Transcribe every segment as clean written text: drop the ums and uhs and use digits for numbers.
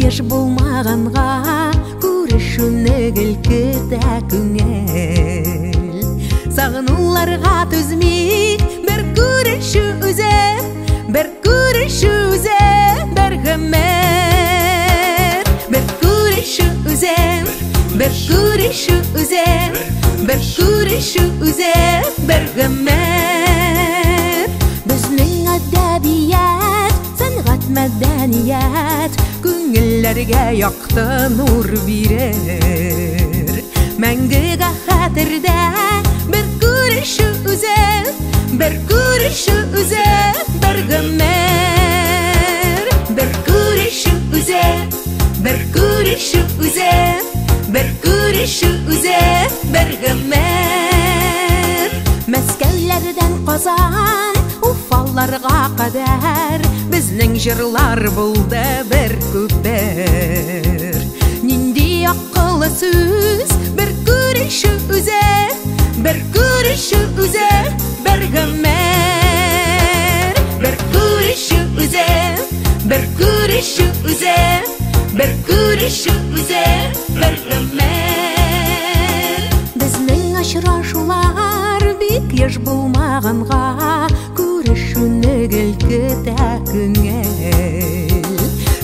еш болмағанға көрішуні кілкіті күңел. Сағынуларға төзмейік бір көрішу үзе, бір көрішу үзе, бір ғымер. Бір көрішу үзе, бір көрішу үзе, бір көрішу үзе, бір ғымер. Біздің әдәбият, сәнғат мәдәният күңіллерге яқты нұр берер. Мәңгіге хәтердә бір күрешү үзе, бір күрешү үзе, бір ғымер. Бір күрешү үзе, бір күрешү үзе, бір күрешү үзе, бір ғымер. Мәскәуләрдән Казан, Уфалларға кадәр безнең җырлар булды бер күпер. Нинди акыллы сүз, бер күрешү үзе, бер күрешү үзе, бер ғымер. Бер күрешү үзе, бер күрешү үзе, бер күрешү үзе, бер ғымер. Безнең очрашулар бик еш булмаганга күрешүне гелкетә күңел.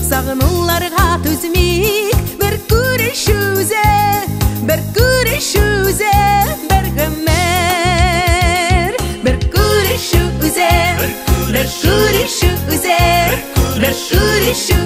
Сагынуларга түзмик бер күрешү үзе, бер күрешү үзе, бер ғымер. Бер күрешү үзе, бер күрешү үзе, бер күрешү